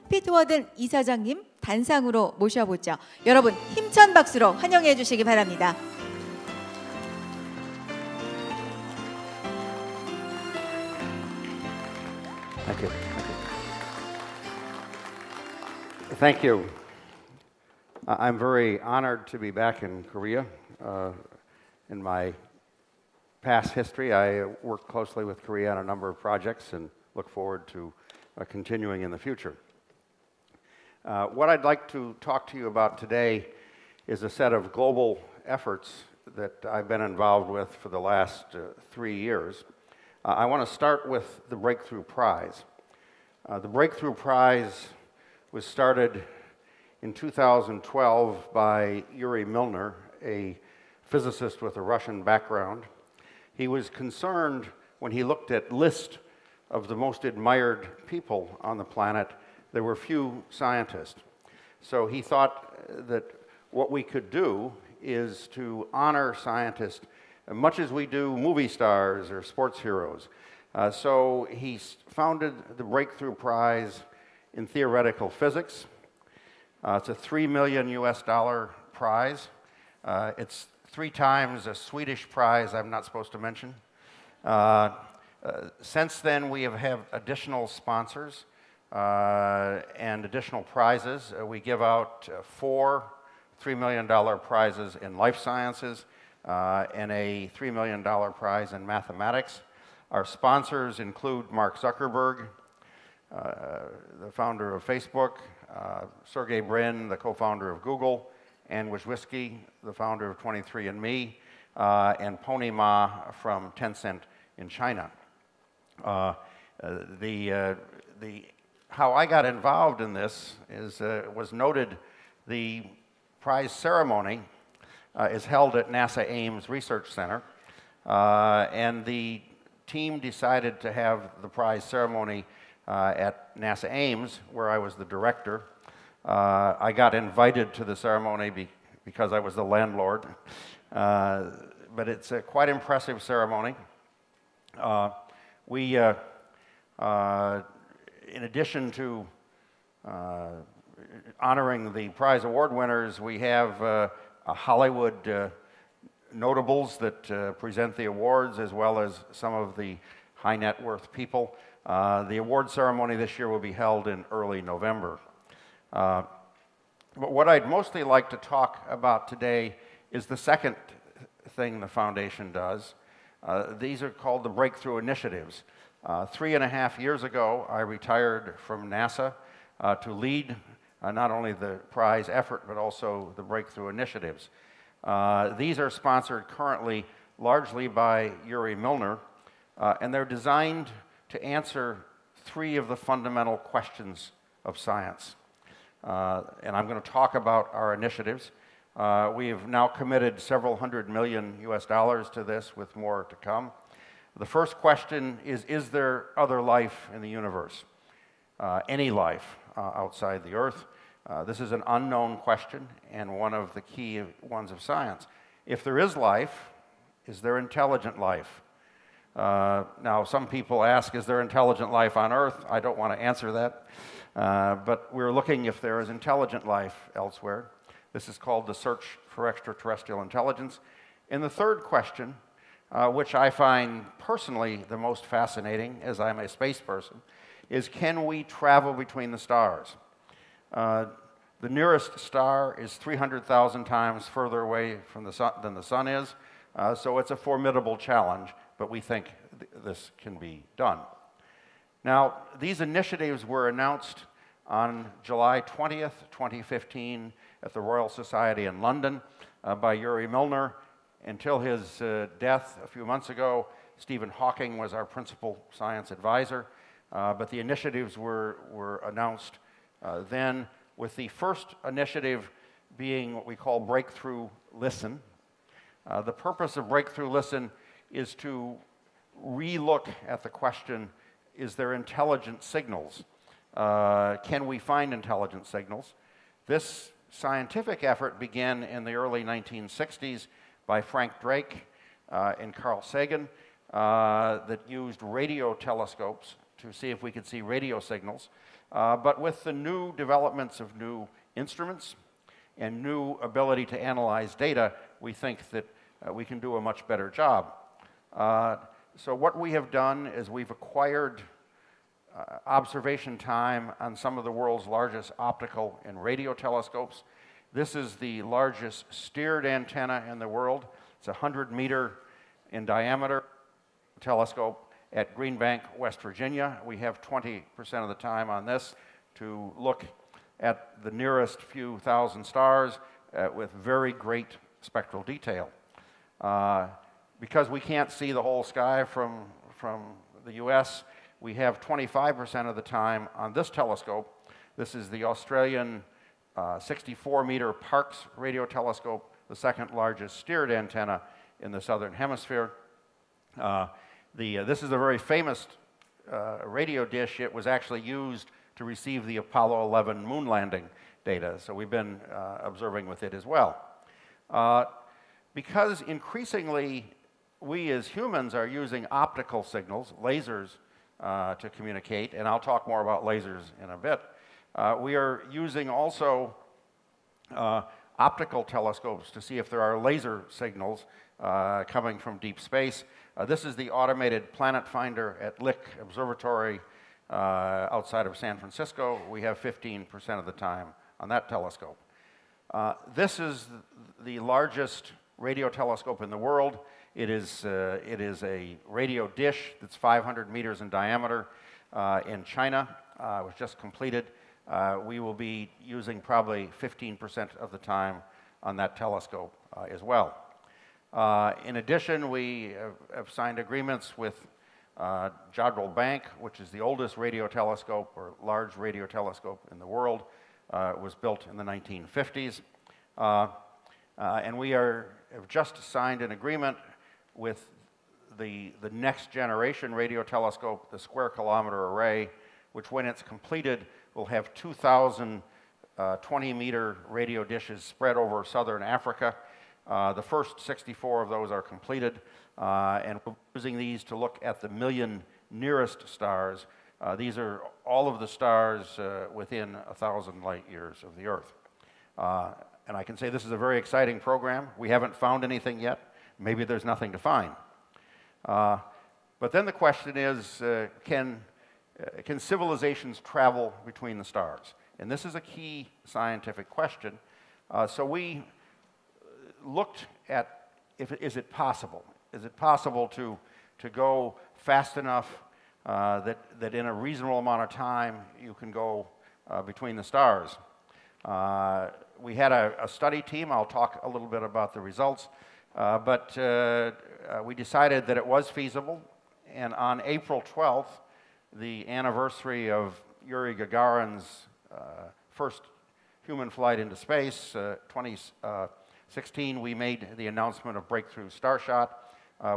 피트워든 이사장님 단상으로 모셔보죠. 여러분 힘찬 박수로 환영해 주시기 바랍니다. Thank you. Thank you. I'm very honored to be back in Korea. In my past history, I worked closely with Korea on a number of projects and look forward to continuing in the future. What I'd like to talk to you about today is a set of global efforts that I've been involved with for the last 3 years. I want to start with the Breakthrough Prize. The Breakthrough Prize was started in 2012 by Yuri Milner, a physicist with a Russian background. He was concerned when he looked at list of the most admired people on the planet, there were few scientists. So he thought that what we could do is to honor scientists much as we do movie stars or sports heroes. So he founded the Breakthrough Prize in Theoretical Physics. It's a $3 million prize. It's 3 times a Swedish prize I'm not supposed to mention. Since then, we have additional sponsors and additional prizes. We give out 4 $3 million prizes in life sciences and a $3 million prize in mathematics. Our sponsors include Mark Zuckerberg, the founder of Facebook, Sergey Brin, the co-founder of Google, Ann Wojcicki, the founder of 23andMe, and Pony Ma from Tencent in China. How I got involved in this was noted. The prize ceremony is held at NASA Ames Research Center, and the team decided to have the prize ceremony at NASA Ames, where I was the director. I got invited to the ceremony because I was the landlord, but it's a quite impressive ceremony. In addition to honoring the prize award winners, we have a Hollywood notables that present the awards, as well as some of the high net worth people. The award ceremony this year will be held in early November. But what I'd mostly like to talk about today is the second thing the foundation does. These are called the Breakthrough Initiatives. 3.5 years ago, I retired from NASA to lead not only the prize effort, but also the Breakthrough Initiatives. These are sponsored currently largely by Yuri Milner, and they're designed to answer 3 of the fundamental questions of science. And I'm going to talk about our initiatives. We have now committed several $100 million to this, with more to come. The first question is there other life in the universe? Any life outside the Earth? This is an unknown question and one of the key ones of science. If there is life, is there intelligent life? Now, some people ask, is there intelligent life on Earth? I don't want to answer that, but we're looking if there is intelligent life elsewhere. This is called the search for extraterrestrial intelligence. And the third question, which I find personally the most fascinating, as I'm a space person, is can we travel between the stars? The nearest star is 300,000 times further away from the sun than the sun is, so it's a formidable challenge, but we think this can be done. Now, these initiatives were announced on July 20th, 2015 at the Royal Society in London by Yuri Milner. Until his death a few months ago, Stephen Hawking was our principal science advisor, but the initiatives were announced then, with the first initiative being what we call Breakthrough Listen. The purpose of Breakthrough Listen is to re-look at the question, is there intelligent signals? Can we find intelligent signals? This scientific effort began in the early 1960s by Frank Drake and Carl Sagan that used radio telescopes to see if we could see radio signals. But with the new developments of new instruments and new ability to analyze data, we think that we can do a much better job. So what we have done is we've acquired observation time on some of the world's largest optical and radio telescopes. This is the largest steered antenna in the world. It's a 100-meter in diameter telescope at Green Bank, West Virginia. We have 20% of the time on this to look at the nearest few thousand stars with very great spectral detail. Because we can't see the whole sky from the US, we have 25% of the time on this telescope. This is the Australian 64-meter Parkes radio telescope, the second largest steered antenna in the southern hemisphere. This is a very famous radio dish. It was actually used to receive the Apollo 11 moon landing data, so we've been observing with it as well. Because increasingly we as humans are using optical signals, lasers, to communicate, and I'll talk more about lasers in a bit. We are using also optical telescopes to see if there are laser signals coming from deep space. This is the automated planet finder at Lick Observatory outside of San Francisco. We have 15% of the time on that telescope. This is the largest radio telescope in the world. It is a radio dish that's 500 meters in diameter in China. It was just completed. We will be using probably 15% of the time on that telescope as well. In addition, we have signed agreements with Jodrell Bank, which is the oldest radio telescope or large radio telescope in the world. It was built in the 1950s. And we have just signed an agreement with the next generation radio telescope, the Square Kilometer Array, which when it's completed will have 2,000 20-meter radio dishes spread over southern Africa. The first 64 of those are completed, and we're using these to look at the million nearest stars. These are all of the stars within 1,000 light years of the Earth. And I can say this is a very exciting program. We haven't found anything yet. Maybe there's nothing to find. But then the question is, can civilizations travel between the stars? And this is a key scientific question. So we looked at, is it possible? Is it possible to go fast enough that in a reasonable amount of time you can go between the stars? We had a study team. I'll talk a little bit about the results. But we decided that it was feasible. And on April 12th, the anniversary of Yuri Gagarin's first human flight into space, 2016, we made the announcement of Breakthrough Starshot.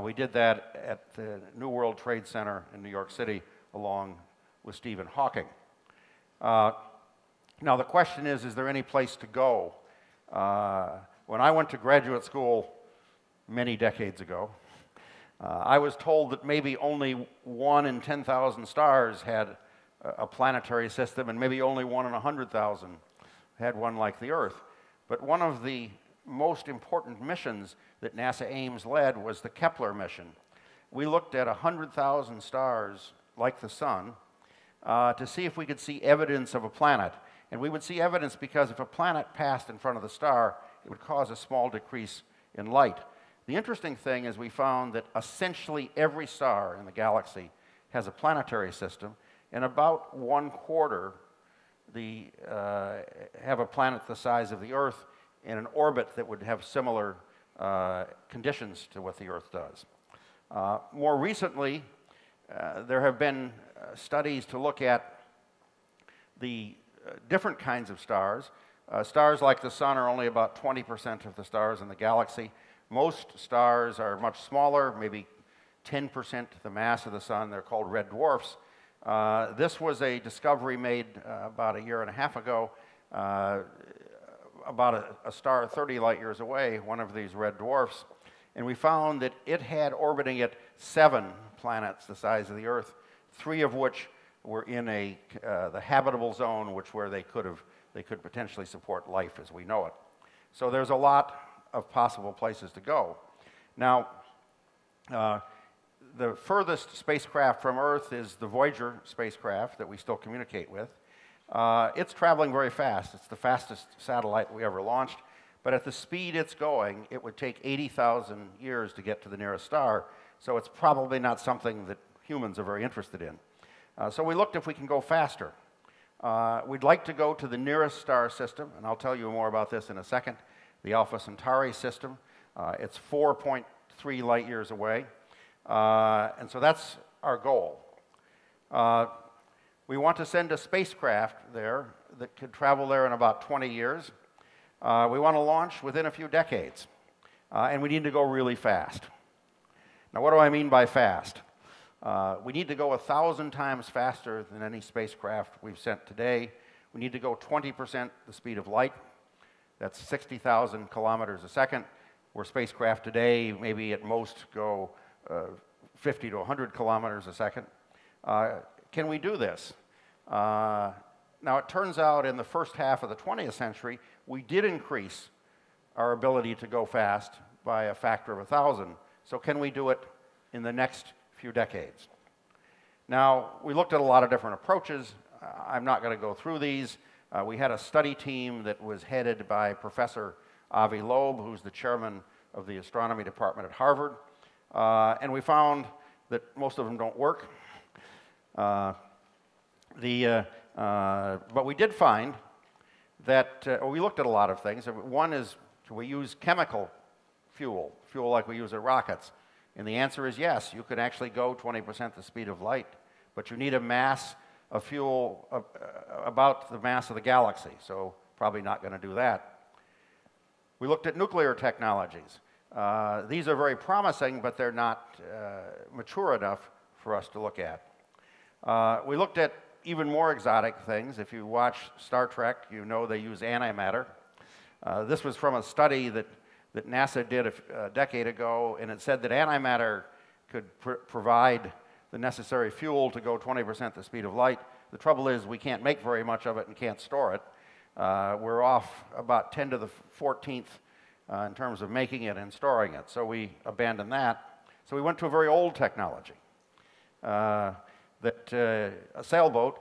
We did that at the New World Trade Center in New York City, along with Stephen Hawking. Now, the question is there any place to go? When I went to graduate school many decades ago, I was told that maybe only 1 in 10,000 stars had a planetary system, and maybe only 1 in 100,000 had one like the Earth. But one of the most important missions that NASA Ames led was the Kepler mission. We looked at 100,000 stars like the Sun to see if we could see evidence of a planet. And we would see evidence because if a planet passed in front of the star, it would cause a small decrease in light. The interesting thing is we found that essentially every star in the galaxy has a planetary system, and about 1/4 have a planet the size of the Earth in an orbit that would have similar conditions to what the Earth does. More recently, there have been studies to look at the different kinds of stars. Stars like the Sun are only about 20% of the stars in the galaxy. Most stars are much smaller, maybe 10% the mass of the Sun. They're called red dwarfs. This was a discovery made about 1.5 years ago about a star 30 light years away, one of these red dwarfs. And we found that it had orbiting it 7 planets the size of the Earth, 3 of which were in the habitable zone, where they could potentially support life as we know it. So there's a lot of possible places to go. Now, the furthest spacecraft from Earth is the Voyager spacecraft that we still communicate with. It's traveling very fast. It's the fastest satellite we ever launched. But at the speed it's going, it would take 80,000 years to get to the nearest star. So it's probably not something that humans are very interested in. So we looked if we can go faster. We'd like to go to the nearest star system, and I'll tell you more about this in a second, the Alpha Centauri system. It's 4.3 light years away. And so that's our goal. We want to send a spacecraft there that could travel there in about 20 years. We want to launch within a few decades. And we need to go really fast. Now, what do I mean by fast? We need to go 1,000 times faster than any spacecraft we've sent today. We need to go 20% the speed of light. That's 60,000 kilometers a second, where spacecraft today maybe at most go 50 to 100 kilometers a second. Can we do this? Now, it turns out in the first half of the 20th century, we did increase our ability to go fast by a factor of 1,000. So can we do it in the next few decades? Now, we looked at a lot of different approaches. I'm not going to go through these. We had a study team that was headed by Professor Avi Loeb, who's the chairman of the astronomy department at Harvard. And we found that most of them don't work. But we did find that we looked at a lot of things. One is, can we use chemical fuel like we use at rockets? And the answer is yes. You could actually go 20% the speed of light, but you need a mass of fuel about the mass of the galaxy, so probably not going to do that. We looked at nuclear technologies. These are very promising, but they're not mature enough for us to look at. We looked at even more exotic things. If you watch Star Trek, you know they use antimatter. This was from a study that NASA did a decade ago, and it said that antimatter could provide the necessary fuel to go 20% the speed of light. The trouble is we can't make very much of it and can't store it. We're off about 10 to the 14th in terms of making it and storing it, so we abandoned that. So we went to a very old technology. That a sailboat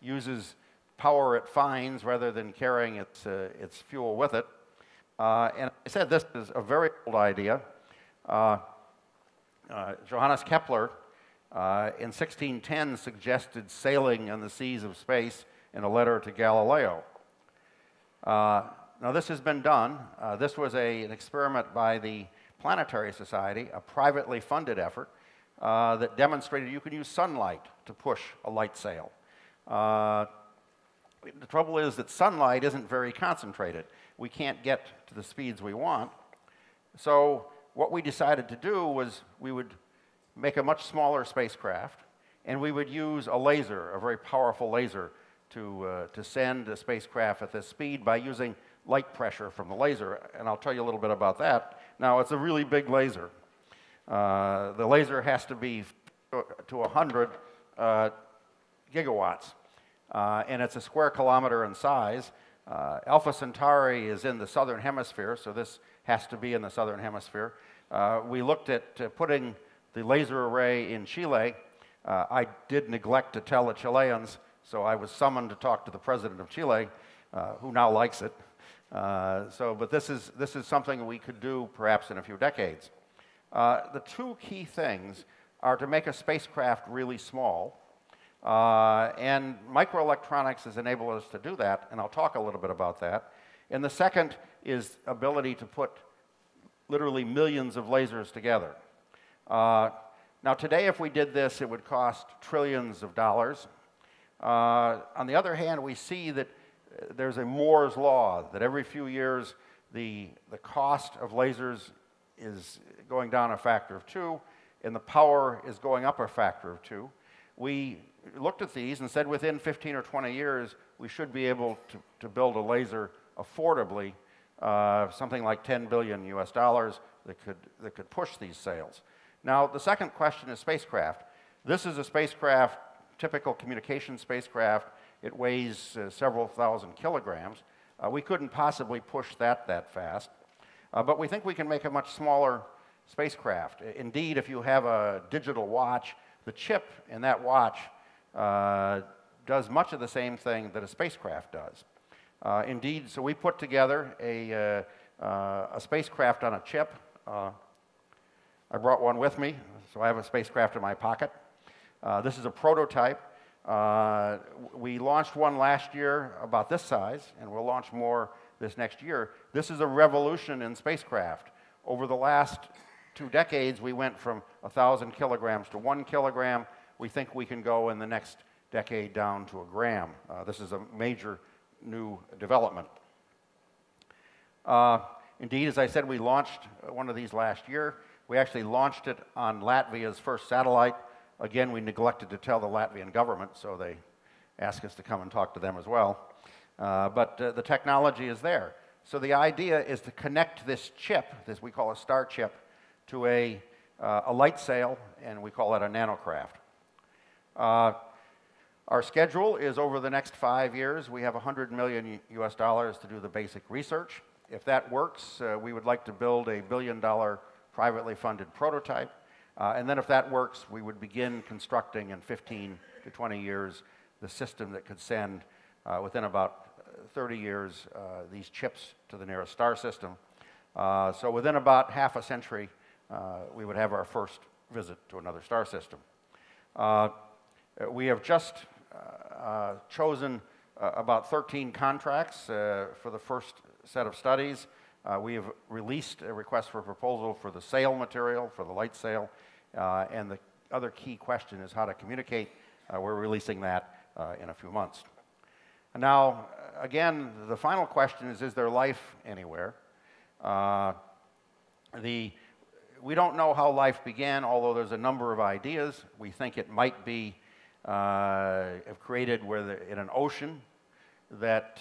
uses power it finds rather than carrying its fuel with it. And I said this is a very old idea. Johannes Kepler in 1610 suggested sailing in the seas of space in a letter to Galileo. Now this has been done. This was an experiment by the Planetary Society, a privately funded effort. That demonstrated you can use sunlight to push a light sail. The trouble is that sunlight isn't very concentrated. We can't get to the speeds we want. So what we decided to do was we would make a much smaller spacecraft, and we would use a laser, a very powerful laser, to send a spacecraft at this speed by using light pressure from the laser. And I'll tell you a little bit about that. Now, it's a really big laser. The laser has to be to 100 gigawatts, and it's a square kilometer in size. Alpha Centauri is in the southern hemisphere, so this has to be in the southern hemisphere. We looked at putting the laser array in Chile. I did neglect to tell the Chileans, so I was summoned to talk to the president of Chile, who now likes it. But this is something we could do perhaps in a few decades. The two key things are to make a spacecraft really small, and microelectronics has enabled us to do that, and I'll talk a little bit about that. And the second is ability to put literally millions of lasers together. Now today, if we did this, it would cost trillions of dollars. On the other hand, we see that there's a Moore's law, that every few years the cost of lasers is going down a factor of 2, and the power is going up a factor of 2. We looked at these and said within 15 or 20 years, we should be able to build a laser affordably, something like $10 billion US that could push these sails. Now, the second question is spacecraft. This is a spacecraft typical communication spacecraft, it weighs several thousand kilograms. We couldn't possibly push that fast. But we think we can make a much smaller spacecraft. Indeed, if you have a digital watch, the chip in that watch does much of the same thing that a spacecraft does. Indeed, so we put together a spacecraft on a chip. I brought one with me, so I have a spacecraft in my pocket. This is a prototype. We launched one last year about this size, and we'll launch more this next year. This is a revolution in spacecraft. Over the last 2 decades, we went from 1,000 kilograms to 1 kilogram. We think we can go in the next decade down to a gram. This is a major new development. Indeed, as I said, we launched one of these last year. We actually launched it on Latvia's first satellite. Again, we neglected to tell the Latvian government, so they asked us to come and talk to them as well. But the technology is there. So the idea is to connect this chip, this we call a star chip, to a light sail, and we call it a nanocraft. Our schedule is over the next 5 years. We have $100 million US to do the basic research. If that works, we would like to build a $1 billion privately funded prototype. And then if that works, we would begin constructing in 15 to 20 years the system that could send, within about 30 years, these chips to the nearest star system. So within about half a century, we would have our first visit to another star system. We have just chosen about 13 contracts for the first set of studies. We have released a request for proposal for the sail material, for the light sail, and the other key question is how to communicate. We're releasing that in a few months. And now, again, the final question is there life anywhere? We don't know how life began, although there's a number of ideas. We think it might be created in an ocean that,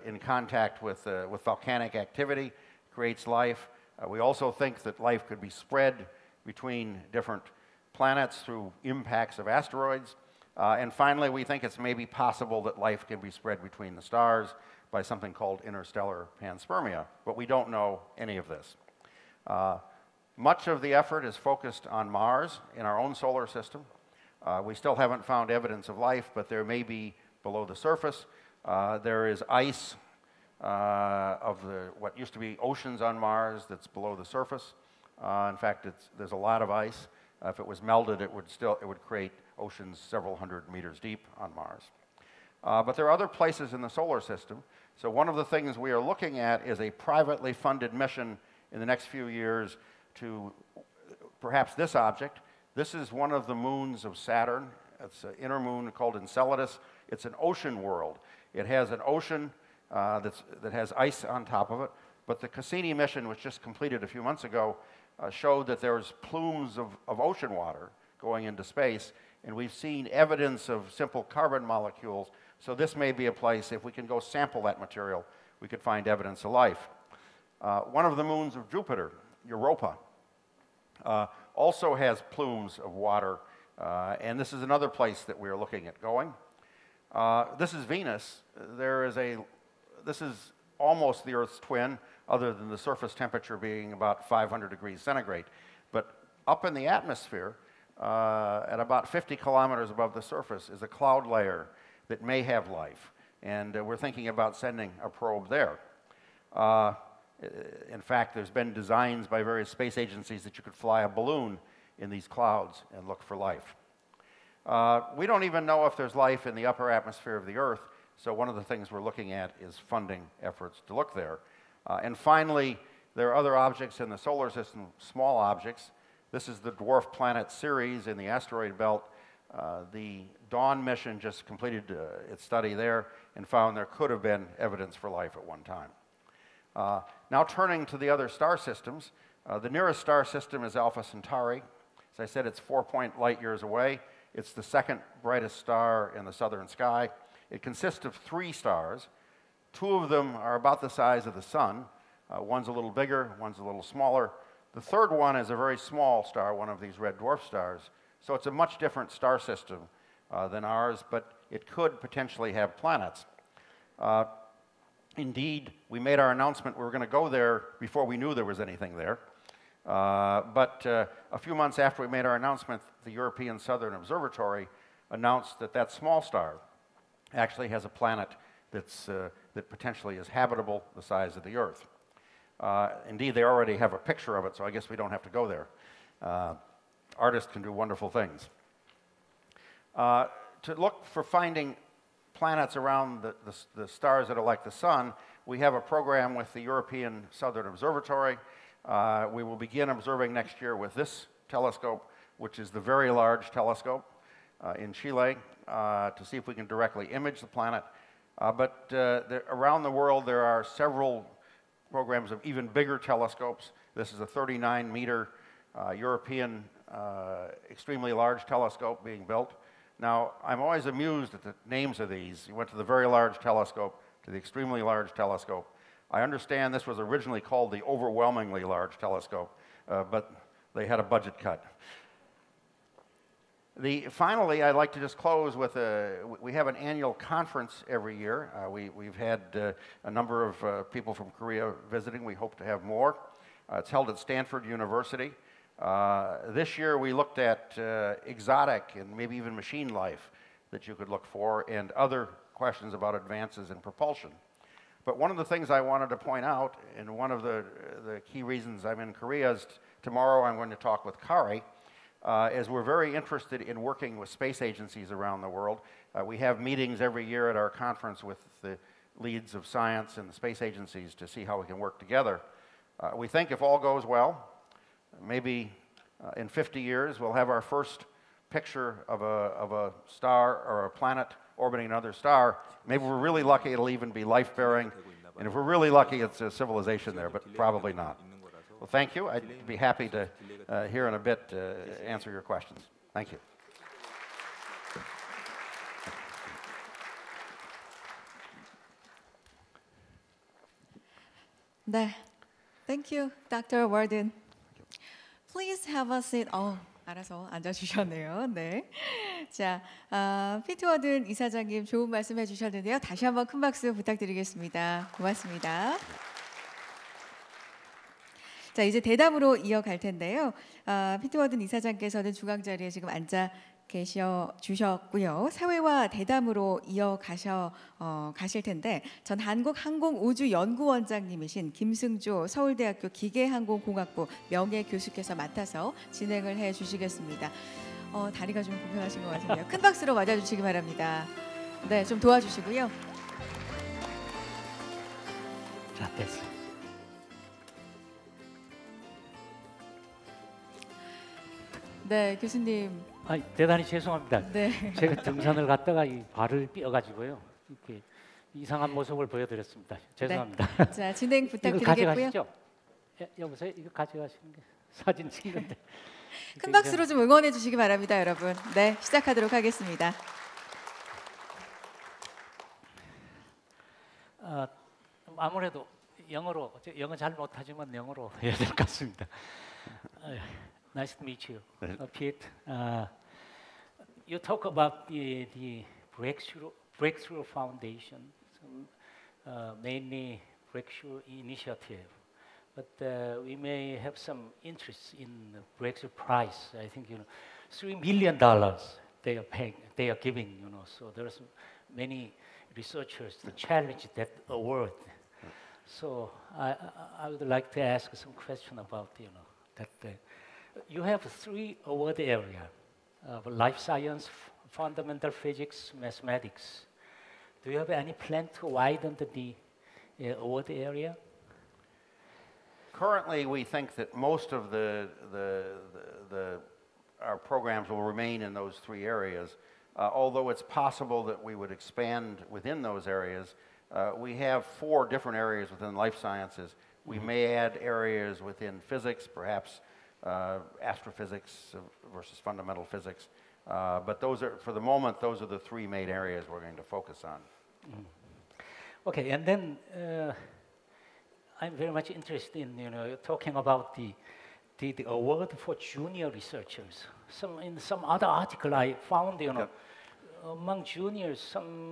in contact with volcanic activity, creates life. We also think that life could be spread between different planets through impacts of asteroids. And finally, we think it's maybe possible that life can be spread between the stars by something called interstellar panspermia, but we don't know any of this. Much of the effort is focused on Mars in our own solar system. We still haven't found evidence of life, but there may be below the surface. There is ice of what used to be oceans on Mars that's below the surface. In fact, there's a lot of ice. If it was melted, it would create oceans several hundred meters deep on Mars. But there are other places in the solar system. So one of the things we are looking at is a privately funded mission in the next few years to perhaps this object. This is one of the moons of Saturn. It's an inner moon called Enceladus. It's an ocean world. It has an ocean that has ice on top of it. But the Cassini mission, which just completed a few months ago, showed that there's plumes of ocean water going into space. And we've seen evidence of simple carbon molecules. So this may be a place, if we can go sample that material, we could find evidence of life. One of the moons of Jupiter, Europa, also has plumes of water. And this is another place that we're looking at going. This is Venus. This is almost the Earth's twin, other than the surface temperature being about 500 degrees centigrade. But up in the atmosphere, at about 50 kilometers above the surface, is a cloud layer that may have life. And we're thinking about sending a probe there. In fact, there's been designs by various space agencies that you could fly a balloon in these clouds and look for life. We don't even know if there's life in the upper atmosphere of the Earth, so one of the things we're looking at is funding efforts to look there. And finally, there are other objects in the solar system, small objects. This is the dwarf planet Ceres in the asteroid belt. The Dawn mission just completed its study there and found there could have been evidence for life at one time. Now turning to the other star systems, the nearest star system is Alpha Centauri. As I said, it's 4 light years away. It's the second brightest star in the southern sky. It consists of 3 stars. 2 of them are about the size of the sun. One's a little bigger, one's a little smaller. The third one is a very small star, one of these red dwarf stars. So it's a much different star system than ours, but it could potentially have planets. Indeed, we made our announcement we were going to go there before we knew there was anything there. But a few months after we made our announcement, the European Southern Observatory announced that that small star actually has a planet that potentially is habitable, the size of the Earth. Indeed, they already have a picture of it, so I guess we don't have to go there. Artists can do wonderful things. To look for finding planets around the stars that are like the Sun, we have a program with the European Southern Observatory. We will begin observing next year with this telescope, which is the Very Large Telescope in Chile, to see if we can directly image the planet. But around the world, there are several programs of even bigger telescopes. This is a 39-meter European extremely large telescope being built. Now, I'm always amused at the names of these. You went to the Very Large Telescope, to the Extremely Large Telescope. I understand this was originally called the Overwhelmingly Large Telescope, but they had a budget cut. Finally, I'd like to just close with we have an annual conference every year. We've had a number of people from Korea visiting. We hope to have more. It's held at Stanford University. This year we looked at exotic and maybe even machine life that you could look for, and other questions about advances in propulsion. But one of the things I wanted to point out, and one of the key reasons I'm in Korea, is tomorrow I'm going to talk with Kari, as we're very interested in working with space agencies around the world. We have meetings every year at our conference with the leads of science and the space agencies to see how we can work together. We think if all goes well, maybe in 50 years we'll have our first picture of a star or a planet orbiting another star. Maybe we're really lucky it'll even be life-bearing, and if we're really lucky it's a civilization there, but probably not. Well, thank you. I'd be happy to, here in a bit, answer your questions. Thank you. 네, thank you, Dr. Worden. Please have a seat. 알아서 앉아주셨네요. 네. 자, 피트 워든 이사장님 좋은 말씀 해주셨는데요. 다시 한번 큰 박수 부탁드리겠습니다. 고맙습니다. 자, 이제 대담으로 이어갈 텐데요. 피트 워든 이사장께서는 중앙 자리에 지금 앉아 계셔 주셨고요. 사회와 대담으로 가실 텐데 전 한국항공우주연구원장님이신 김승조 서울대학교 기계항공공학부 명예교수께서 맡아서 진행을 해 주시겠습니다. 다리가 좀 불편하신 것 같은데요. 큰 박수로 맞아주시기 바랍니다. 네, 좀 도와주시고요. 자, 됐어요. 네, 교수님. 대단히 죄송합니다. 네. 제가 등산을 갔다가 이 발을 삐어가지고요. 이렇게 이상한 모습을 보여드렸습니다. 죄송합니다. 네. 자, 진행 부탁드리겠고요. 이거 가져가시죠. 여보세요? 이거 가져가시는 게 사진 찍는데. 큰 박수로 좀 응원해 주시기 바랍니다, 여러분. 네, 시작하도록 하겠습니다. 아무래도 영어로, 영어 잘 못하지만 영어로 해야 될 것 같습니다. Nice to meet you, Pete. You talk about the breakthrough foundation, mainly breakthrough initiative, but we may have some interest in the breakthrough prize. I think $3 million they are paying, they are giving. So there's many researchers to challenge that award. So I would like to ask some question about that. You have 3 award areas: life science, fundamental physics, mathematics. Do you have any plan to widen the award area? Currently, we think that most of our programs will remain in those 3 areas. Although it's possible that we would expand within those areas, we have 4 different areas within life sciences. We may add areas within physics, perhaps astrophysics versus fundamental physics. But those are, for the moment, those are the 3 main areas we're going to focus on. Okay, and then I'm very much interested in talking about the award for junior researchers. In some other article I found among juniors, some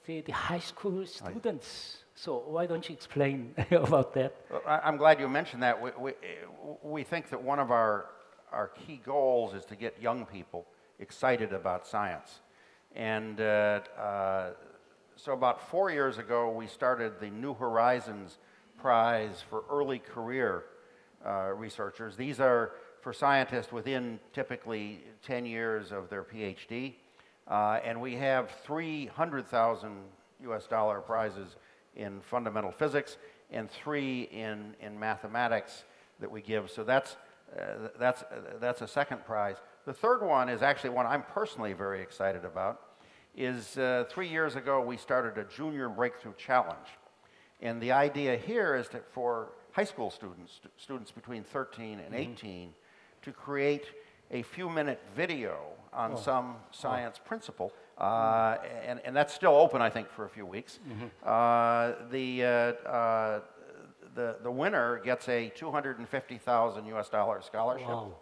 the high school students. So why don't you explain about that? Well, I'm glad you mentioned that. We think that one of our key goals is to get young people excited about science. And so about 4 years ago, we started the New Horizons Prize for early career researchers. These are for scientists within typically 10 years of their PhD. And we have $300,000 US prizes in fundamental physics and 3 in mathematics that we give. So that's a second prize. The third one is actually one I'm personally very excited about. Is 3 years ago we started a Junior Breakthrough Challenge. And the idea here is that for high school students between 13 and 18, to create a few-minute video on some science principle, and that's still open, I think, for a few weeks. The winner gets a $250,000 US scholarship. Wow.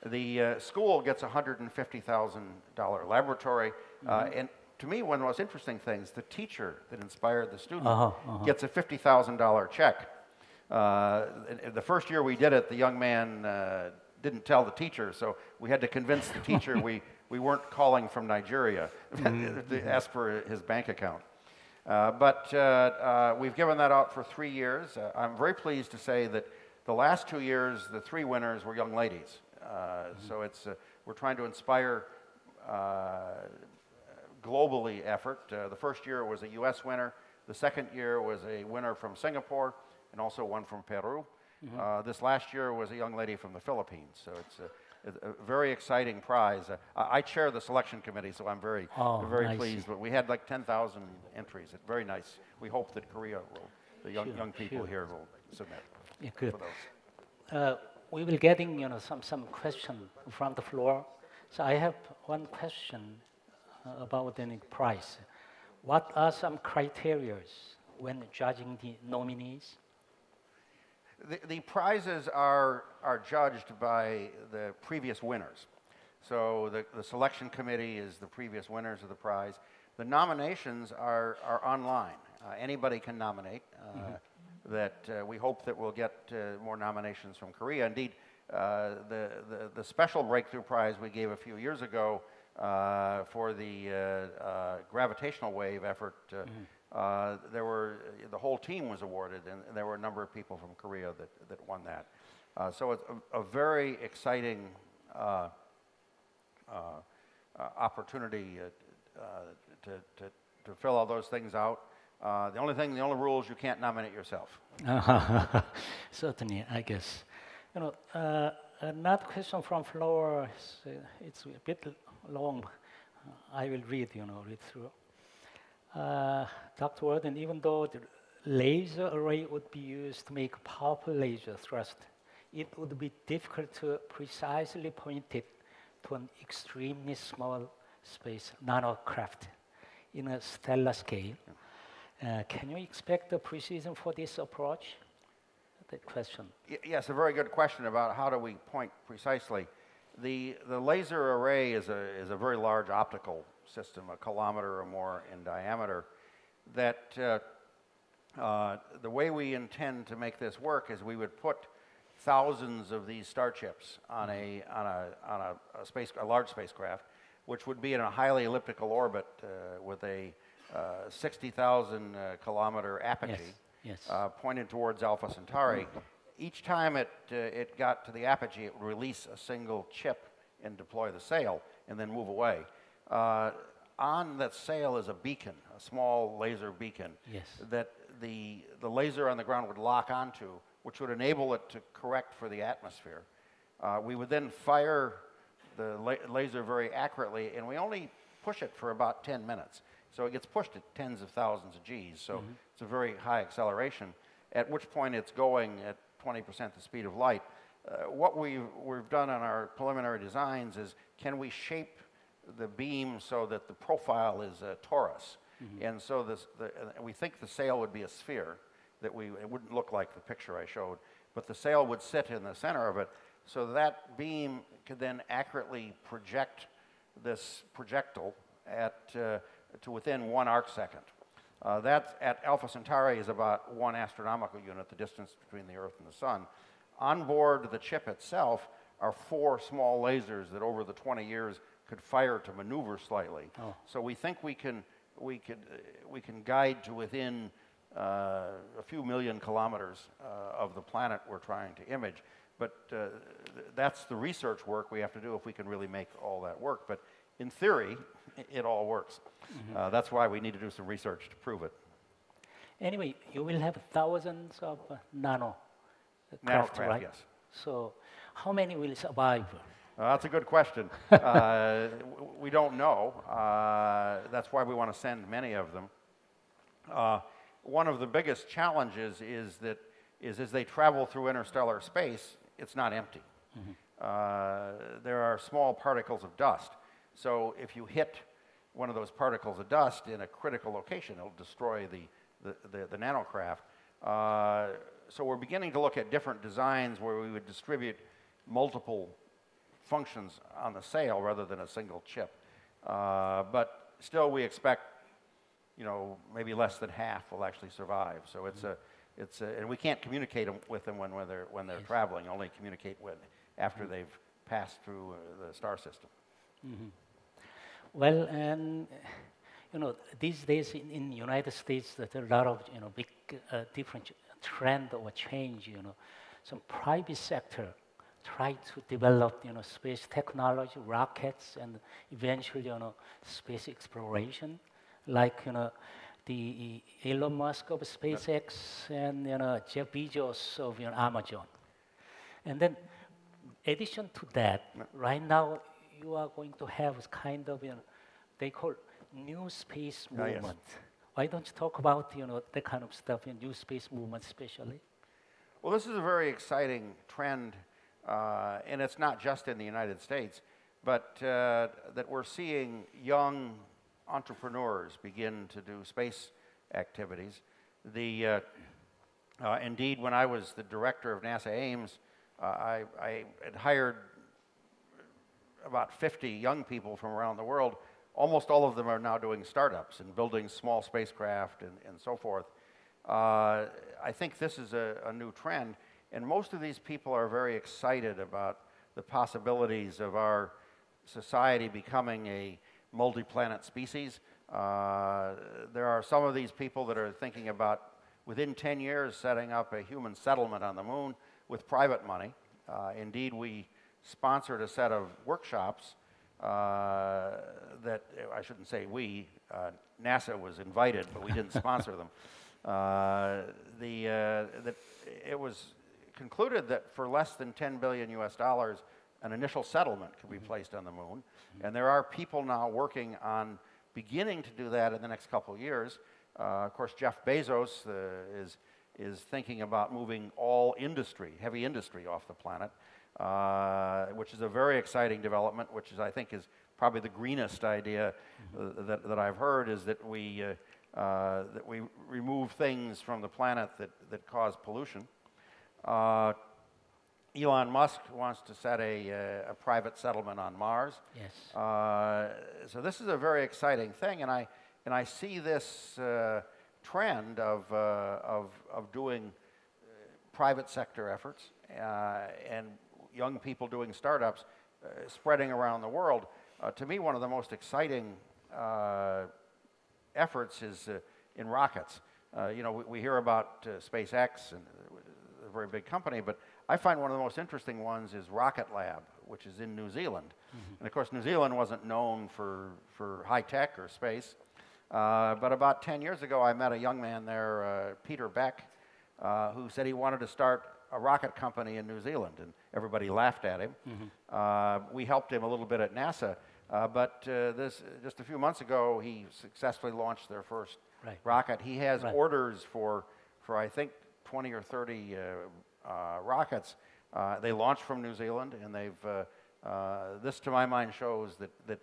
The school gets a $150,000 laboratory, and to me, one of the most interesting things, the teacher that inspired the student gets a $50,000 check. The first year we did it, the young man didn't tell the teacher, so we had to convince the teacher we weren't calling from Nigeria to ask for his bank account. But we've given that out for 3 years. I'm very pleased to say that the last 2 years, the 3 winners were young ladies. So we're trying to inspire globally effort. The first year was a US winner. The second year was a winner from Singapore and also one from Peru. This last year was a young lady from the Philippines. So it's a very exciting prize. I chair the selection committee, so I'm very pleased. But we had like 10,000 entries. It's very nice. We hope that Korea will, the young people here will submit Good. for those. We will getting some question from the floor. So I have one question about the prize. What are some criteria when judging the nominees? The prizes are judged by the previous winners. So the selection committee is the previous winners of the prize. The nominations are online. Anybody can nominate. We hope that we'll get more nominations from Korea. Indeed, the special breakthrough prize we gave a few years ago for the gravitational wave effort, the whole team was awarded, and there were a number of people from Korea that won that. So it's a very exciting opportunity to fill all those things out. The only rule is you can't nominate yourself. Certainly, I guess. Another question from floor. It's a bit long. I will read through. Dr. Worden, even though the laser array would be used to make powerful laser thrust, it would be difficult to precisely point it to an extremely small space nanocraft in a stellar scale. Can you expect the precision for this approach? That question. Yes, a very good question about how do we point precisely. The laser array is a very large optical system, a kilometer or more in diameter. That the way we intend to make this work is we would put thousands of these star chips on a large spacecraft, which would be in a highly elliptical orbit with a 60,000 kilometer apogee. Yes. Pointed towards Alpha Centauri. Each time it got to the apogee, it would release a single chip and deploy the sail and then move away. On that sail is a beacon, a small laser beacon, that the laser on the ground would lock onto, which would enable it to correct for the atmosphere. We would then fire the laser very accurately, and we only push it for about 10 minutes. So it gets pushed at tens of thousands of Gs, so it's a very high acceleration, at which point it's going at 20% the speed of light. What we've done on our preliminary designs is, can we shape the beam so that the profile is a torus? And so we think the sail would be a sphere, it wouldn't look like the picture I showed, but the sail would sit in the center of it, so that beam could then accurately project this projectile to within 1 arc second. That at Alpha Centauri is about 1 astronomical unit, the distance between the Earth and the Sun. On board the chip itself are 4 small lasers that over the 20 years could fire to maneuver slightly. Oh. So we think we can guide to within a few million kilometers of the planet we're trying to image. But that's the research work we have to do if we can really make all that work. But in theory, it all works. Mm-hmm. That's why we need to do some research to prove it. Anyway, you will have thousands of nano craft, right? Yes. So how many will survive? That's a good question. We don't know. That's why we want to send many of them. One of the biggest challenges is that as they travel through interstellar space, it's not empty. Mm-hmm. There are small particles of dust. So if you hit one of those particles of dust in a critical location, it'll destroy the nanocraft. So we're beginning to look at different designs where we would distribute multiple functions on the sail rather than a single chip. But still we expect, maybe less than half will actually survive. So and we can't communicate with them when they're Yes. traveling, only communicate after they've passed through the star system. Mm-hmm. Well, and these days in United States, there are a lot of big different trend or change. Some private sector try to develop space technology, rockets, and eventually space exploration, like the Elon Musk of SpaceX and Jeff Bezos of Amazon. And then, addition to that, right now you are going to have kind of they call new space movement. Yes. Why don't you talk about that kind of stuff in new space movement, especially? Well, this is a very exciting trend, and it's not just in the United States, but that we're seeing young entrepreneurs begin to do space activities. Indeed, when I was the director of NASA Ames, I had hired about 50 young people from around the world. Almost all of them are now doing startups and building small spacecraft and so forth. I think this is a new trend, and most of these people are very excited about the possibilities of our society becoming a multi-planet species. There are some of these people that are thinking about, within 10 years, setting up a human settlement on the moon with private money. Indeed, we sponsored a set of workshops that, I shouldn't say we, NASA was invited, but we didn't sponsor them. It was concluded that for less than $10 billion US, an initial settlement could be placed on the moon. And there are people now working on beginning to do that in the next couple of years. Of course, Jeff Bezos is thinking about moving all industry, heavy industry, off the planet, which is a very exciting development, which I think is probably the greenest idea that I've heard, is that we remove things from the planet that cause pollution. Elon Musk wants to set a private settlement on Mars. Yes. So this is a very exciting thing, and I see this trend of doing private sector efforts and young people doing startups spreading around the world. To me, one of the most exciting efforts is in rockets. We hear about SpaceX, and a very big company, but I find one of the most interesting ones is Rocket Lab, which is in New Zealand. And of course, New Zealand wasn't known for high tech or space. But about 10 years ago, I met a young man there, Peter Beck, who said he wanted to start a rocket company in New Zealand, and everybody laughed at him. We helped him a little bit at NASA, but just a few months ago, he successfully launched their first rocket. He has orders for I think 20 or 30 rockets. They launched from New Zealand, and this, to my mind, shows that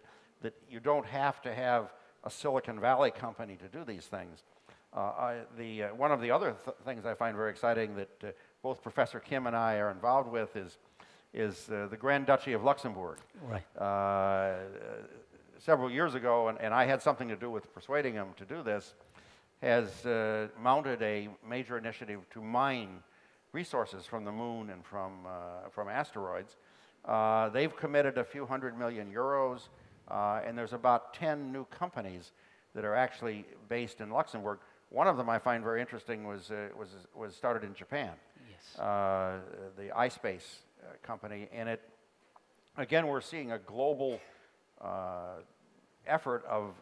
you don't have to have a Silicon Valley company to do these things. One of the other things I find very exciting that both Professor Kim and I are involved with is the Grand Duchy of Luxembourg. several years ago, and I had something to do with persuading him to do this, has mounted a major initiative to mine resources from the moon and from asteroids. They've committed a few $100 million, and there's about 10 new companies that are actually based in Luxembourg. One of them I find very interesting was started in Japan. Yes. The iSpace company, and it, again, we're seeing a global effort of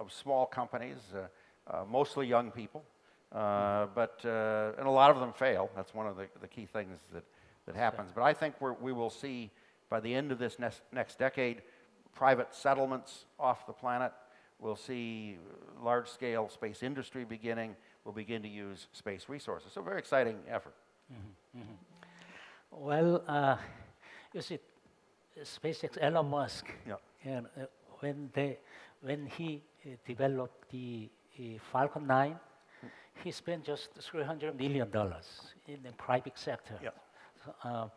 small companies, mostly young people, but and a lot of them fail. That's one of the key things that happens. But I think we will see by the end of this next decade, private settlements off the planet. We'll see large-scale space industry beginning. We'll begin to use space resources. So, very exciting effort. Mm-hmm. Mm-hmm. Well, you see, SpaceX, Elon Musk, Yeah. and when he developed the Falcon 9, he spent just $300 million in the private sector. Yeah. So,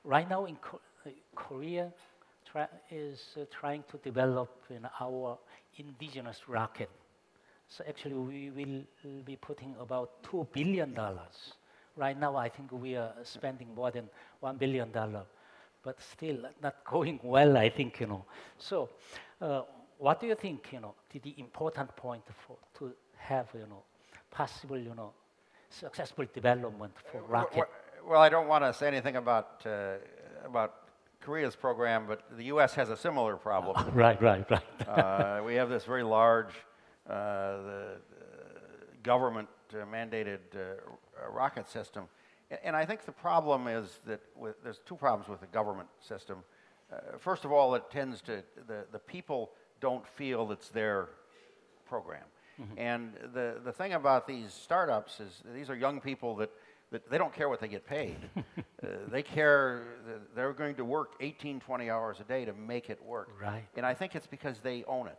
right now in Korea is trying to develop our indigenous rocket. So actually we will be putting about $2 billion. Right now I think we are spending more than $1 billion, but still not going well, I think, So what do you think, the important point to have, possible, successful development for rocket? Well, I don't want to say anything about Korea's program, but the U.S. has a similar problem. Right. We have this very large government-mandated rocket system. And I think the problem is that there's two problems with the government system. First of all, it tends to, the people don't feel it's their program. Mm-hmm. And the thing about these startups is these are young people that they don't care what they get paid. They care, they're going to work 18, 20 hours a day to make it work. Right. And I think it's because they own it,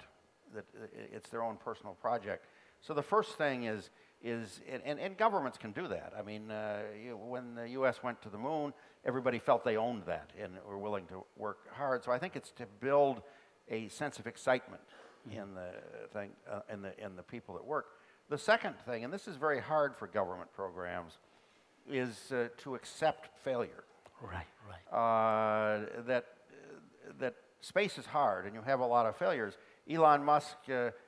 that it's their own personal project. So the first thing is and governments can do that. I mean, when the U.S. went to the moon, everybody felt they owned that and were willing to work hard. So I think it's to build a sense of excitement in the thing, in the people that work. The second thing, and this is very hard for government programs, is to accept failure. Right. That space is hard, and you have a lot of failures. Elon Musk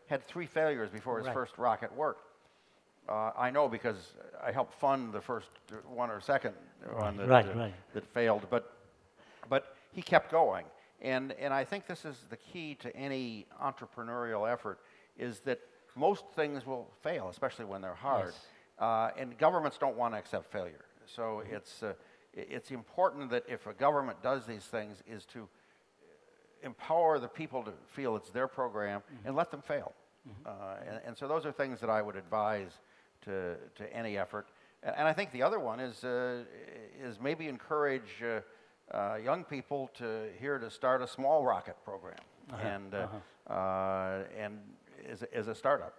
had 3 failures before his first rocket worked. I know because I helped fund the first one or second one that failed, but he kept going. And I think this is the key to any entrepreneurial effort, is that most things will fail, especially when they're hard. Yes. And governments don't want to accept failure. So it's important that if a government does these things, is to empower the people to feel it's their program and let them fail. And so those are things that I would advise to any effort. And I think the other one is maybe encourage young people to start a small rocket program and as a startup.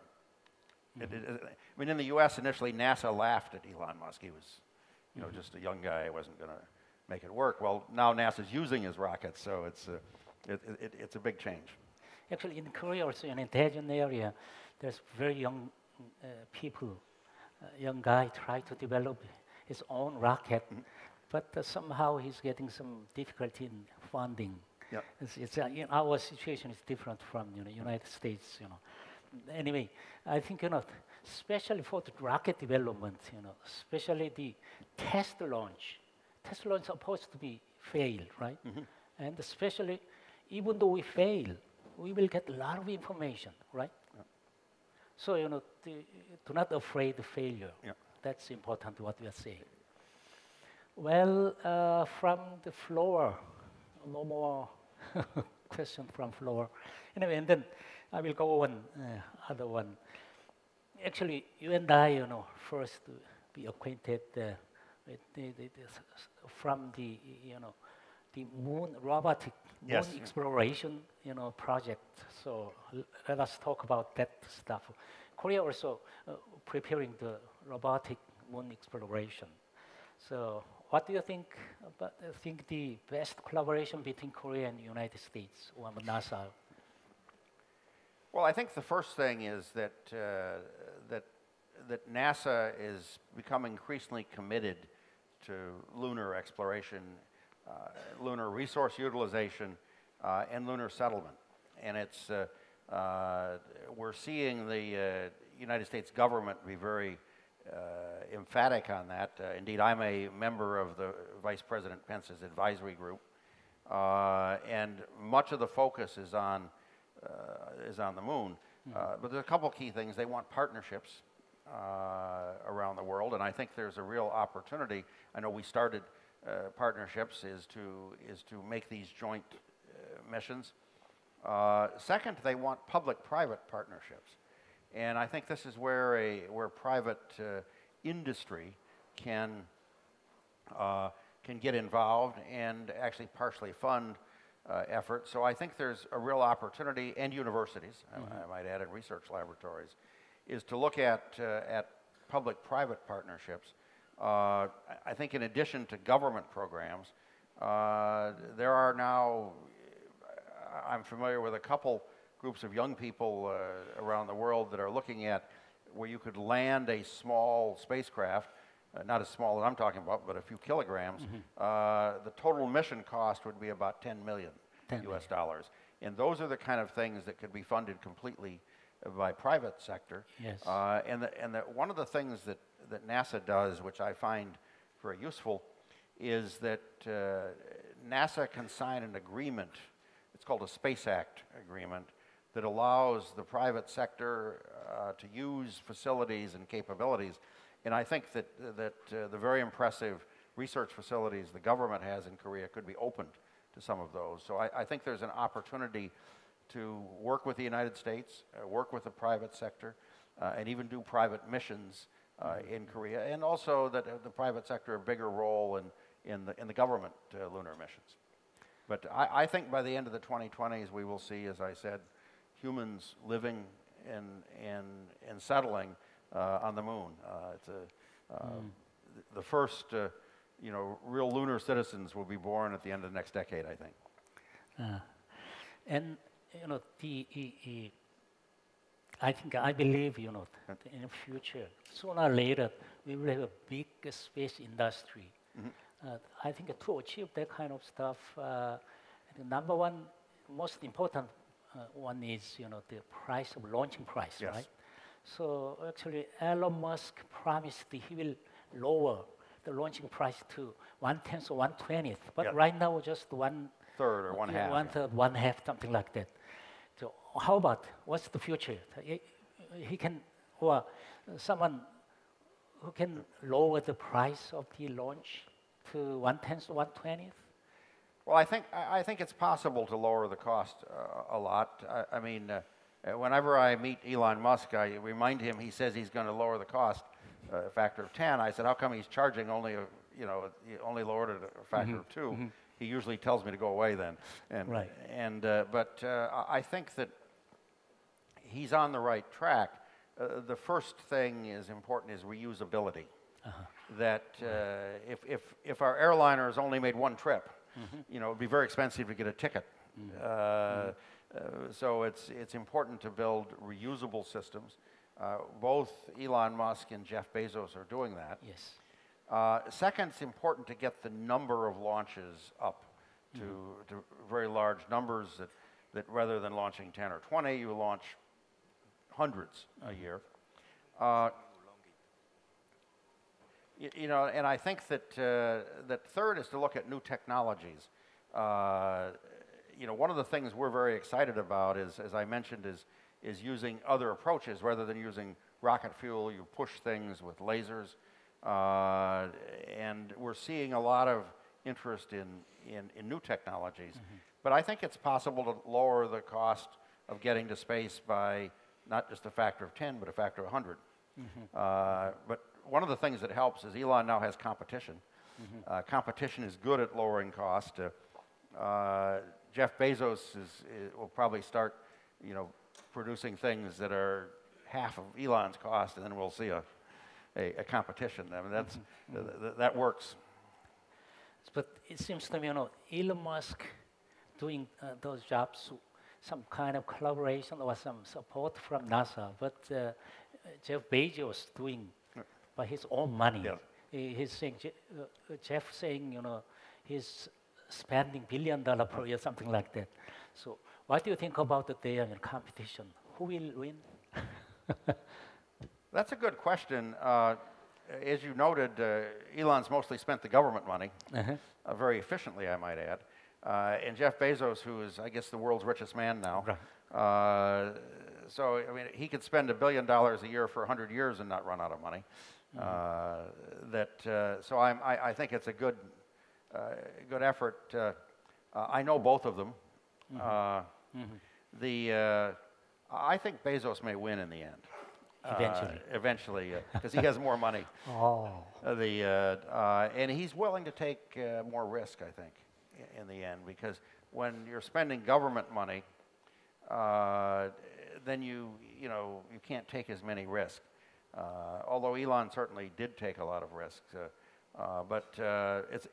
I mean, in the U.S. initially, NASA laughed at Elon Musk. He was, just a young guy, wasn't going to make it work. Well, now NASA's using his rockets, so it's a big change. Actually, in Korea also, in the Daejeon area, there's very young people. Young guy tried to develop his own rocket, but somehow he's getting some difficulty in funding. Yep. Our situation is different from United States. Anyway, I think especially for the rocket development, especially the test launch. Test launch is supposed to be fail, right? And especially, even though we fail, we will get a lot of information, right? Yeah. So do not afraid of failure. Yeah. That's important. What we are saying. Well, from the floor, no more question from floor. Anyway, and then I will go on other one. Actually, you and I, first be acquainted with from the moon robotic moon exploration, project. So let us talk about that stuff. Korea also preparing the robotic moon exploration. So what do you think about the best collaboration between Korea and the United States or NASA? Well, I think the first thing is that that NASA is becoming increasingly committed to lunar exploration, lunar resource utilization, and lunar settlement. And it's we're seeing the United States government be very emphatic on that. Indeed, I'm a member of the Vice President Pence's advisory group, and much of the focus is on the moon. But there's a couple key things. They want partnerships around the world, and I think there's a real opportunity. I know we started partnerships is to make these joint missions. Second, they want public-private partnerships, and I think this is where private industry can get involved and actually partially fund efforts. So I think there's a real opportunity, and universities, I might add, and research laboratories, is to look at public-private partnerships. I think in addition to government programs, there are now, I'm familiar with a couple groups of young people around the world that are looking at where you could land a small spacecraft, not as small as I'm talking about, but a few kilograms. The total mission cost would be about $10 million US dollars. And those are the kind of things that could be funded completely by private sector. Yes. One of the things that NASA does, which I find very useful, is that NASA can sign an agreement. It's called a Space Act agreement that allows the private sector to use facilities and capabilities. And I think that the very impressive research facilities the government has in Korea could be opened to some of those. So I think there's an opportunity to work with the United States, work with the private sector, and even do private missions in Korea, and also that the private sector a bigger role in the government lunar missions. But I think by the end of the 2020s we will see, as I said, humans living and settling on the moon. The first, real lunar citizens will be born at the end of the next decade, I think. And I believe in the future, sooner or later, we will have a big space industry. I think to achieve that kind of stuff, the number one, most important one is the price of launching price, Yes. right? So actually, Elon Musk promised he will lower the launching price to 1/10 or 1/20th, but Yep. right now just 1/3 or 1/2. 1/3, 1/2, something like that. So how about what's the future? He can, or someone who can lower the price of the launch to 1/10 or 1/20th? Well, I think it's possible to lower the cost a lot. I mean, whenever I meet Elon Musk, I remind him. He says he's going to lower the cost a factor of 10. I said, how come he's charging only he only lowered it a factor of 2? He usually tells me to go away then. Right. But I think that he's on the right track. The first thing is important is reusability. That if our airliners only made one trip, it'd be very expensive to get a ticket. So it's important to build reusable systems. Both Elon Musk and Jeff Bezos are doing that. Yes. Second, it's important to get the number of launches up to very large numbers that rather than launching 10 or 20, you launch hundreds a year. And I think that third is to look at new technologies. One of the things we're very excited about is, as I mentioned, is using other approaches rather than using rocket fuel. You push things with lasers, and we're seeing a lot of interest in new technologies. But I think it's possible to lower the cost of getting to space by not just a factor of 10, but a factor of 100. But one of the things that helps is Elon now has competition. Competition is good at lowering cost. Jeff Bezos will probably start, producing things that are half of Elon's cost, and then we'll see a competition. I mean, that works. But it seems to me, Elon Musk doing those jobs some kind of collaboration or some support from NASA, but Jeff Bezos doing by his own money. Yes. He's saying, Jeff saying, you know, he's spending $1 billion per year, something like that. So what do you think about the day in competition? Who will win? That's a good question. As you noted, Elon's mostly spent the government money, very efficiently, I might add. And Jeff Bezos, who is, I guess, the world's richest man now. Right. So, I mean, he could spend $1 billion a year for 100 years and not run out of money. So I think it's a good effort. I know both of them. I think Bezos may win in the end. Eventually, because he has more money. And he's willing to take more risk, I think, in the end, because when you're spending government money, then you can't take as many risks. Although Elon certainly did take a lot of risks, but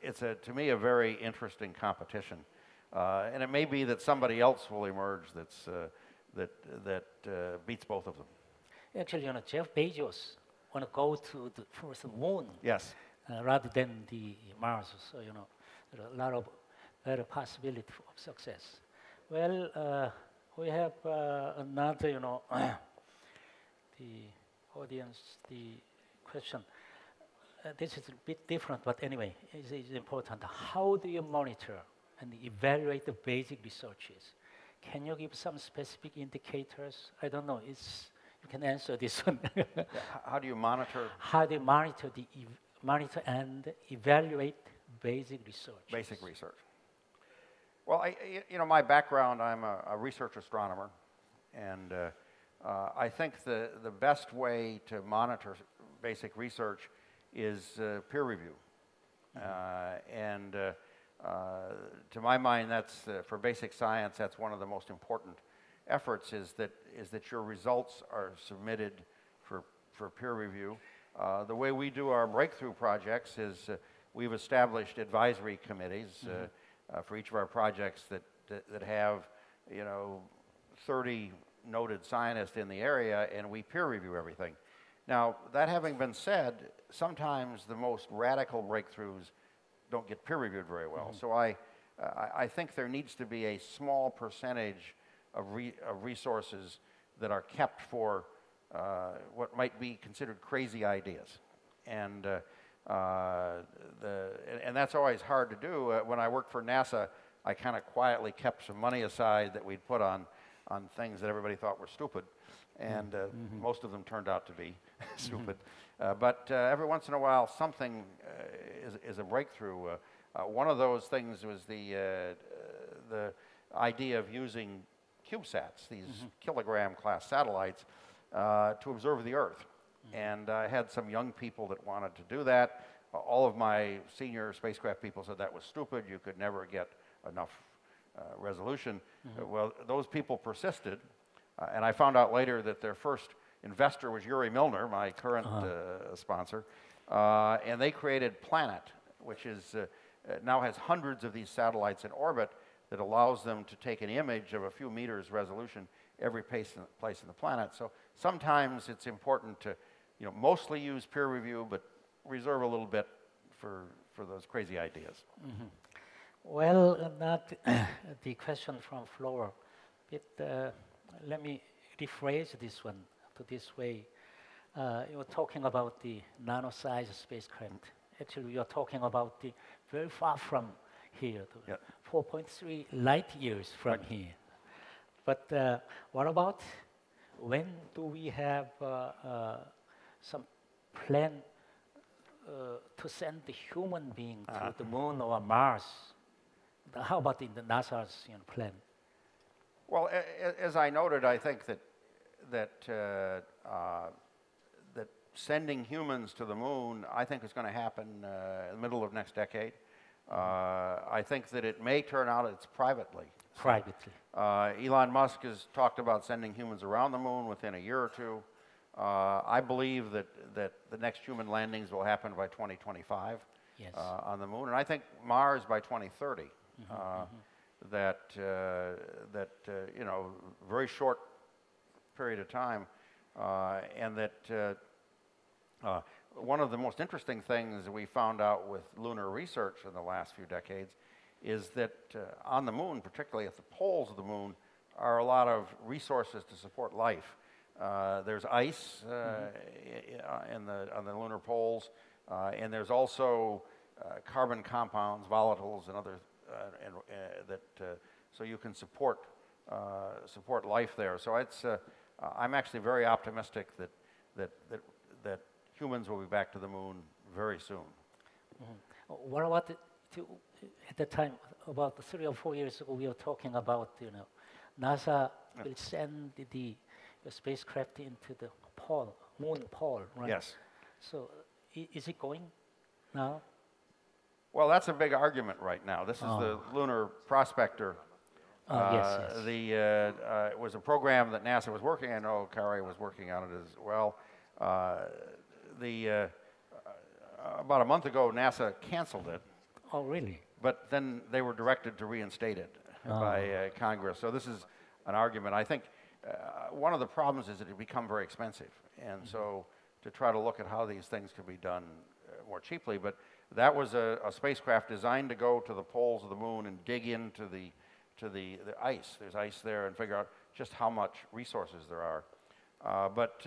it's to me a very interesting competition, and it may be that somebody else will emerge that beats both of them. Actually, you know, Jeff Bezos want to go to the first moon. Yes. Rather than the Mars. So, you know, there are a lot of better possibility of success. Well, we have another, you know, the audience, the question. This is a bit different, but anyway, it's important. How do you monitor and evaluate the basic researches? Can you give some specific indicators? I don't know. You can answer this one. How do you monitor? How do you monitor monitor and evaluate basic research? Basic research. Well, my background, I'm a research astronomer, and I think the best way to monitor basic research is peer review. To my mind, that's for basic science. That's one of the most important efforts. Is that your results are submitted for peer review. The way we do our breakthrough projects is we've established advisory committees for each of our projects that have 30 noted scientists in the area, and we peer review everything. Now, that having been said, sometimes the most radical breakthroughs don't get peer reviewed very well. So I think there needs to be a small percentage of resources that are kept for what might be considered crazy ideas, and that's always hard to do. When I worked for NASA, I kind of quietly kept some money aside that we'd put on things that everybody thought were stupid, and most of them turned out to be stupid. But every once in a while, something is a breakthrough. One of those things was the idea of using CubeSats, these kilogram-class satellites, to observe the Earth. And I had some young people that wanted to do that. All of my senior spacecraft people said that was stupid. You could never get enough resolution. Well, those people persisted, and I found out later that their first investor was Yuri Milner, my current sponsor, and they created Planet, which is now has hundreds of these satellites in orbit that allows them to take an image of a few meters resolution every place in the planet. So sometimes it's important to, mostly use peer review, but reserve a little bit for those crazy ideas. Well, not the question from floor, but let me rephrase this one to this way. You were talking about the nano-sized spacecraft. Actually, you are talking about the very far from here, 4.3 light years from here. But what about when do we have some plan to send the human being to the moon or Mars? How about in the NASA's plan? Well, as I noted, I think that sending humans to the moon, I think is going to happen in the middle of next decade. I think that it may turn out it's privately. Privately. Elon Musk has talked about sending humans around the moon within a year or two. I believe that the next human landings will happen by 2025 on the moon, and I think Mars by 2030. that you know, very short period of time, and that one of the most interesting things we found out with lunar research in the last few decades is that on the moon, particularly at the poles of the moon, are a lot of resources to support life. There's ice on the lunar poles, and there's also carbon compounds, volatiles, and other so you can support life there. So it's I'm actually very optimistic that humans will be back to the moon very soon. What about at the time, about 3 or 4 years ago, we were talking about, you know, NASA will send the spacecraft into the moon pole, right? Yes. So is it going now? Well, that's a big argument right now. This is the Lunar Prospector. Yes. It was a program that NASA was working on. I know Kari was working on it as well. About a month ago, NASA canceled it. Oh, really? But then they were directed to reinstate it by Congress. So this is an argument. I think one of the problems is that it become very expensive. And so to try to look at how these things could be done more cheaply. But that was a spacecraft designed to go to the poles of the moon and dig into the ice. There's ice there, and figure out just how much resources there are. But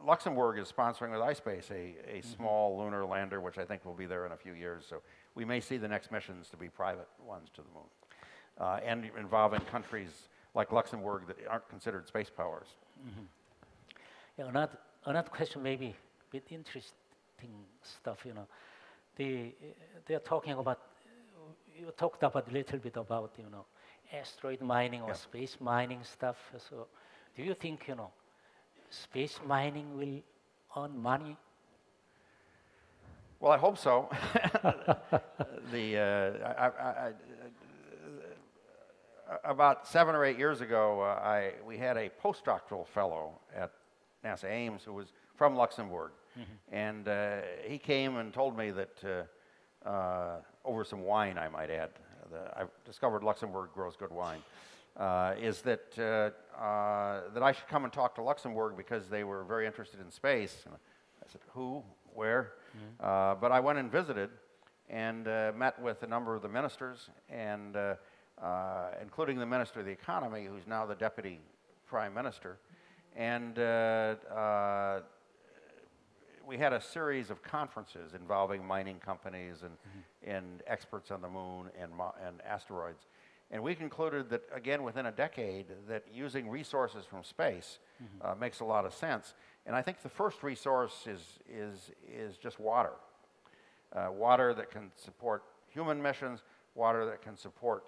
Luxembourg is sponsoring with iSpace a small lunar lander, which I think will be there in a few years. So we may see the next missions to be private ones to the moon, and involving countries like Luxembourg that aren't considered space powers. Yeah, another question, maybe a bit interesting stuff. You know, they are talking about. You talked about a little bit about, you know, asteroid mining or space mining stuff. So, do you think, you know, space mining will earn money? Well, I hope so. About 7 or 8 years ago, we had a postdoctoral fellow at NASA Ames who was from Luxembourg, and he came and told me that over some wine, I might add, I've discovered Luxembourg grows good wine, is that I should come and talk to Luxembourg because they were very interested in space. And I said, who, where? But I went and visited and met with a number of the ministers, and including the Minister of the Economy, who's now the Deputy Prime Minister. And we had a series of conferences involving mining companies and experts on the moon and asteroids. And we concluded that, again, within a decade, that using resources from space makes a lot of sense. And I think the first resource is just water. Water that can support human missions, water that can support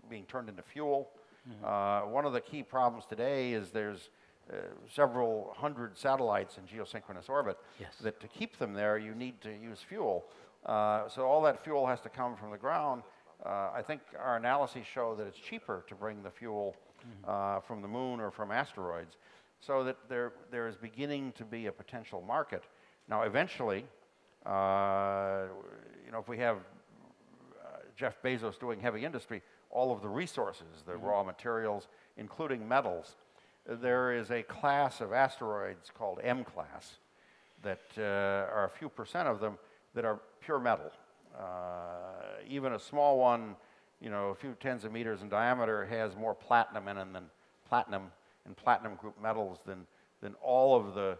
being turned into fuel. One of the key problems today is there's several hundred satellites in geosynchronous orbit. That to keep them there, you need to use fuel. So all that fuel has to come from the ground. I think our analyses show that it's cheaper to bring the fuel from the moon or from asteroids, so that there is beginning to be a potential market. Now, eventually, you know, if we have Jeff Bezos doing heavy industry, all of the resources, the raw materials, including metals, there is a class of asteroids called M-class that are a few percent of them that are pure metal. Even a small one, you know, a few tens of meters in diameter, has more platinum in them than platinum and platinum group metals than all of the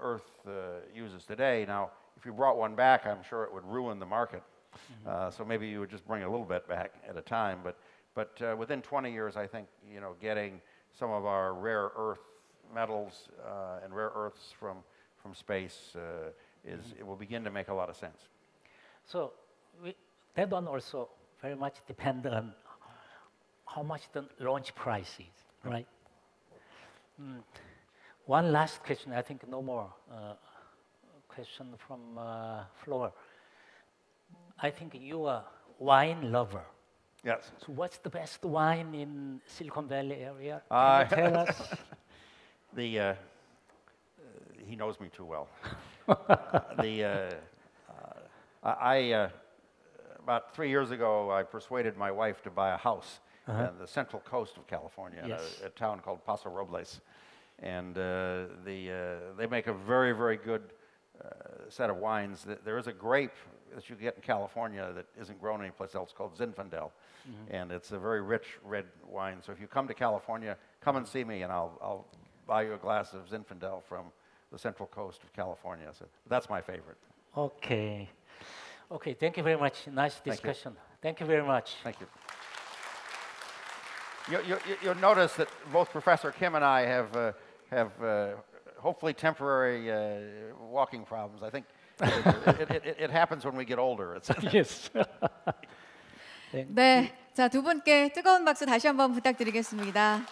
Earth uses today. Now, if you brought one back, I'm sure it would ruin the market. So maybe you would just bring a little bit back at a time. But within 20 years, I think, you know, getting some of our rare earth metals and rare earths from space it will begin to make a lot of sense. So that one also very much depends on how much the launch price is, right? One last question. I think no more question from floor. I think you are a wine lover. Yes. So what's the best wine in Silicon Valley area? Can you tell us? He knows me about about 3 years ago, I persuaded my wife to buy a house on the central coast of California, in Yes. a town called Paso Robles. And they make a very, very good set of wines. There is a grape that you get in California that isn't grown anyplace else called Zinfandel. And it's a very rich red wine. So if you come to California, come and see me, and I'll buy you a glass of Zinfandel from the central coast of California. So that's my favorite. Okay. Okay, thank you very much. Nice discussion. Thank you very much. Thank you. You'll notice that both Professor Kim and I have hopefully temporary walking problems. I think it happens when we get older. Yes. 네, 자, 두 분께 뜨거운 박수 다시 한번 부탁드리겠습니다.